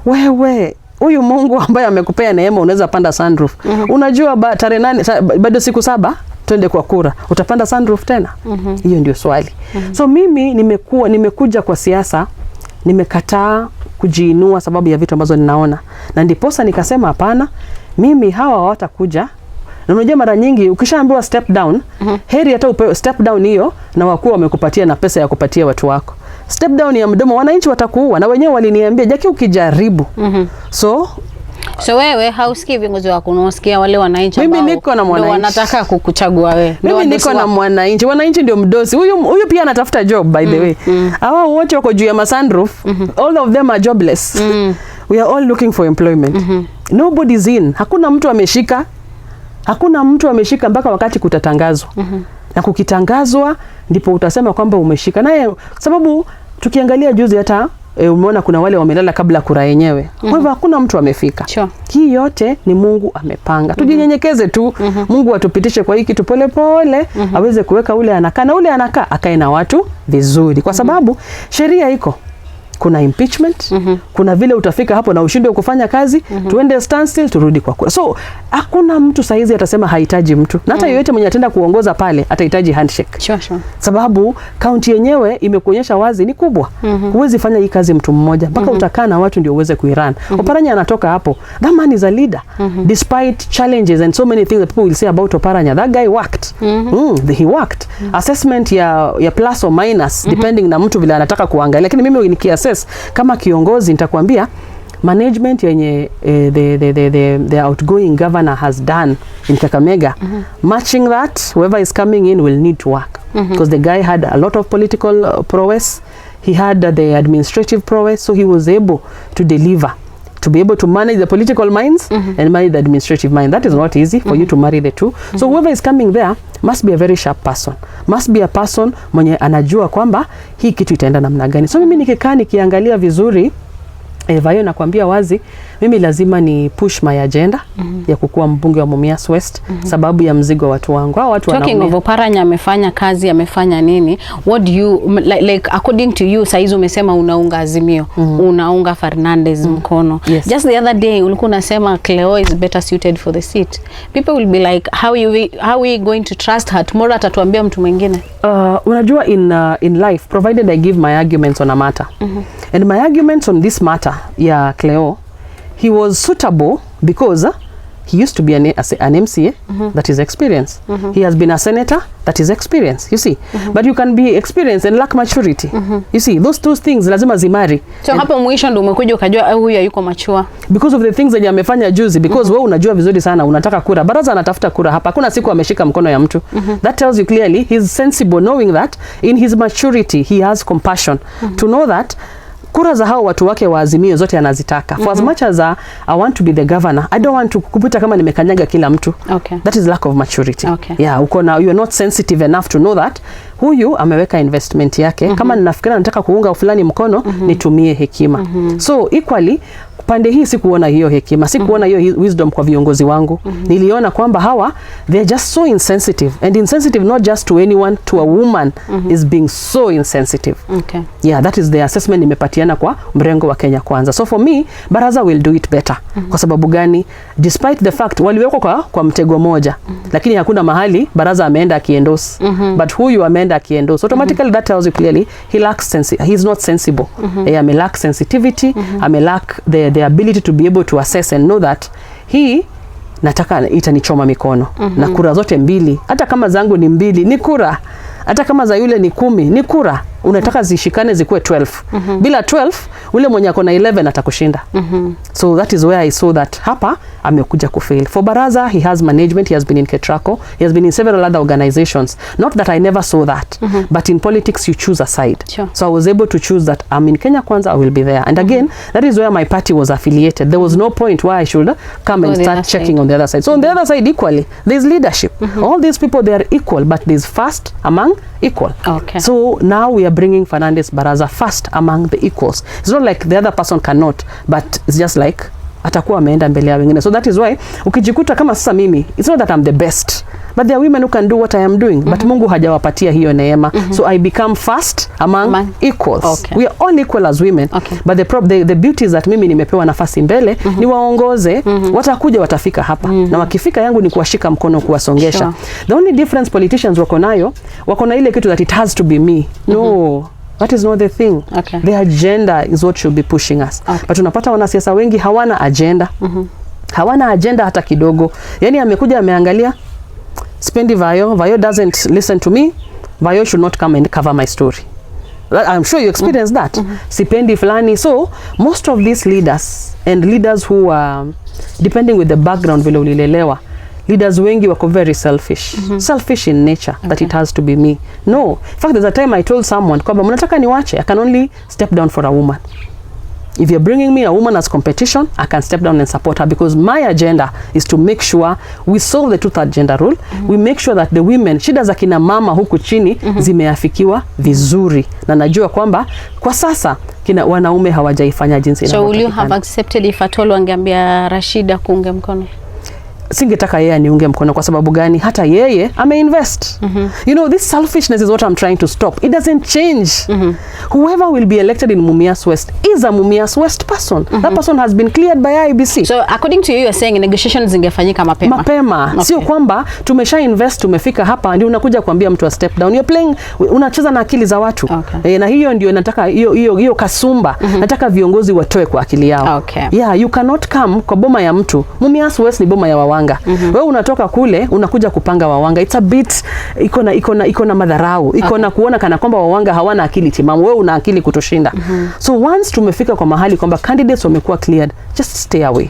[SPEAKER 2] Wewe, huyu Mungu ambaye amekupea neema unaweza panda sunroof. Unajua tarehe 8 bado siku 7 twende kwa kura, utapanda sunroof tena? Hiyo ndio swali. So mimi nimekuja kwa siasa, nimekataa kujiinua sababu ya vitu ambazo ninaona. Na ndiposa nikasema hapana, mimi hawa hawatakuja. Na unajua mara nyingi ukishaambiwa step down, heri hata upewe step down hiyo na wakuu wamekupatia na pesa ya kupatia watu wako. Step down ya mdomo, wananchi watakuua, na wenyewe waliniambia Jacky ukijaribu. So
[SPEAKER 1] wewe hausikii viongozi wako, unasikia wale wananchi ambao
[SPEAKER 2] mimi niko na mwananchi
[SPEAKER 1] wanataka kukuchagua wewe.
[SPEAKER 2] Mimi niko na mwananchi. Wananchi ndio mdosi. Huyu pia anatafuta job by the way. Hawa wote wako juu ya masandroof. All of them are jobless. We are all looking for employment. Nobody's in. Hakuna mtu ameshika. Hakuna mtu ameshika mpaka wakati kutatangazwa. Na kukitangazwa ndipo utasema kwamba umeshika. Naye sababu tukiangalia juzi hata umeona kuna wale wamelala kabla kura yenyewe. Kwa hivyo hakuna mtu amefika. Hii yote ni Mungu amepanga. Tujinyenyekeze tu. Mungu atupitishe kwa hii kitu pole pole, aweze kuweka ule anakaa na ule anakaa akae na watu vizuri. Kwa sababu sheria iko. Kuna impeachment, kuna vile utafika hapo na ushindwe kufanya kazi, tuende standstill, turudi kwa kura. So hakuna mtu saizi atasema hahitaji mtu. Na hata yoyote mwenye atenda kuongoza pale atahitaji handshake. Sababu kaunti yenyewe imekuonyesha wazi ni kubwa. Huwezi fanya hii kazi mtu mmoja, mpaka utakaa na watu ndio uweze kuiran. Oparanya anatoka hapo. That man is a leader. Despite challenges and so many things that people will say about Oparanya, that guy worked. He worked. Assessment ya plus or minus depending na mtu vile anataka kuangalia. Lakini mimi nikiassess kama kiongozi nitakwambia management yenye the outgoing governor has done in Kakamega, matching that, whoever is coming in will need to work. Because the guy had a lot of political prowess, he had the administrative prowess, so he was able to deliver, to be able to manage the political minds and manage the administrative mind. That is not easy for you to marry the two. So whoever is coming there must be a very sharp person. Must be a person mwenye anajua kwamba hii kitu itaenda namna gani. So mimi nikikaa nikiangalia vizuri, Vayo nakwambia wazi, mimi lazima ni push my agenda ya kukuwa mbunge wa Mumias West sababu ya mzigo watu wangu. Hao watu wanaumia.
[SPEAKER 1] Talking of Oparanya amefanya kazi, amefanya nini? What do you like according to you, saizi umesema unaunga Azimio, unaunga Fernandez mkono. Just the other day ulikuwa unasema Cleo is better suited for the seat. People will be like how we going to trust her? Tomorrow atatuambia mtu mwingine.
[SPEAKER 2] Unajua in life, provided I give my arguments on a matter. And my arguments on this matter ya Cleo, he was suitable because he used to be an MCA that is experience. He has been a senator that is experience, you see. But you can be experienced and lack maturity. You see, those two things lazima zimari.
[SPEAKER 1] So hapo mwisho ndio umekuja ukajua huyu hayuko mature
[SPEAKER 2] because of the things that amefanya juzi. Because wewe unajua vizuri sana unataka kura. Baraza anatafuta kura hapa. Hakuna siku ameshika mkono ya mtu. That tells you clearly he's sensible, knowing that in his maturity he has compassion to know that kura za hao watu wake wa Azimio zote anazitaka. For as much as I want to be the governor, I don't want to kupita kama nimekanyaga kila mtu. That is lack of maturity. Yeah, you are not sensitive enough to know that huyu ameweka investment yake. Kama ninafikira nataka kuunga fulani mkono, nitumie hekima. So equally pande hii sikuona hiyo hekima, sikuona hiyo wisdom kwa viongozi wangu. Niliona kwamba hawa they're just so insensitive, and insensitive not just to anyone, to a woman is being so insensitive.
[SPEAKER 1] Okay.
[SPEAKER 2] Yeah, that is the assessment nimepatiana kwa mrengo wa Kenya Kwanza. So for me, baraza will do it better. Kwa sababu gani? Despite the fact waliwekwa kwa mtego moja, lakini hakuna mahali baraza ameenda akiendorse. But huyu ameenda akiendorse. Automatically that tells you clearly he's not sensible. He may lack sensitivity, may lack the ability to be able to assess and know that nataka itanichoma mikono. Na kura zote mbili, hata kama zangu ni mbili, ni kura. Hata kama za yule ni 10, ni kura. Unataka zishikane zikuwe 12. Bila 12, ule mwenye ako na 11 atakushinda. So that is where I saw that hapa amekuja kufail. For baraza, he has management, he has been in Ketrako, he has been in several other organizations. Not that I never saw that, but in politics you choose a side.
[SPEAKER 1] Sure.
[SPEAKER 2] So I was able to choose that I'm in Kenya Kwanza, I will be there. And again, that is where my party was affiliated. There was no point why I should come and start checking on the other side. So on the other side, equally, there's leadership. All these people, they are equal, but there's first among equal.
[SPEAKER 1] Okay.
[SPEAKER 2] So now we are bringing Fernandez Baraza first among the equals. It's not like the other person cannot, but it's just like atakuwa ameenda mbele ya wengine. So that is why ukijikuta kama sasa mimi, it's not that I'm the best, but there are women who can do what I am doing, but Mungu hajawapatia hiyo neema. So I become first among equals.
[SPEAKER 1] Okay.
[SPEAKER 2] We are all equal as women.
[SPEAKER 1] Okay.
[SPEAKER 2] But the beauty is that mimi nimepewa nafasi mbele, ni waongoze, watakuja watafika hapa. Na wakifika yangu ni kuwashika mkono, kuwasongesha.
[SPEAKER 1] Sure.
[SPEAKER 2] The only difference politicians wako na ile kitu that it has to be me. No. That is not the thing.
[SPEAKER 1] Okay.
[SPEAKER 2] The agenda is what should be pushing us.
[SPEAKER 1] Okay.
[SPEAKER 2] But unapata wanasiasa wengi hawana agenda. Hawana agenda hata kidogo. Yani amekuja ameangalia, spendi Vayo doesn't listen to me, Vayo should not come and cover my story. I'm sure you experienced that. Sipendi fulani. So most of these leaders and leaders who are depending with the background vile ulilelewa, leaders wengi wako very selfish. Selfish in nature, that it has to be me. No. In fact, there's a time I told someone, kwamba mnataka niwache, I can only step down for a woman. If you're bringing me a woman as competition, I can step down and support her, because my agenda is to make sure we solve the two-third gender rule. We make sure that the women, shida za kina mama huku chini, zimeafikiwa vizuri. Na najua kwamba kwa sasa kina wanaume hawajaifanya jinsi
[SPEAKER 1] So will you have accepted if at all wangeambia Rashida kuunge mkono?
[SPEAKER 2] Singetaka yeye aniunge mkono. Kwa sababu gani? Hata yeye ameinvest. You know, this selfishness is what I'm trying to stop. It doesn't change. Whoever will be elected in Mumias West is a Mumias West person. That person has been cleared by IBC.
[SPEAKER 1] So according to you, you're saying negotiations zingefanyika mapema.
[SPEAKER 2] Okay. Sio kwamba tumesha invest, tumefika hapa ndio unakuja kuambia mtu a step down. You're playing, unacheza na akili za watu. Okay. Na hiyo ndio nataka hiyo kasumba. Nataka viongozi watoe kwa akili yao.
[SPEAKER 1] Okay.
[SPEAKER 2] Yeah, you cannot come kwa boma ya mtu. Mumias West ni boma ya wawanga. Wewe unatoka kule unakuja kupanga wawanga. It's a bit iko na madharau. Iko na kuona kana kwamba wawanga hawana akili timamu. Wewe una akili kutoshinda. So once tumefika kwa mahali kwamba candidates wamekuwa cleared, just stay away.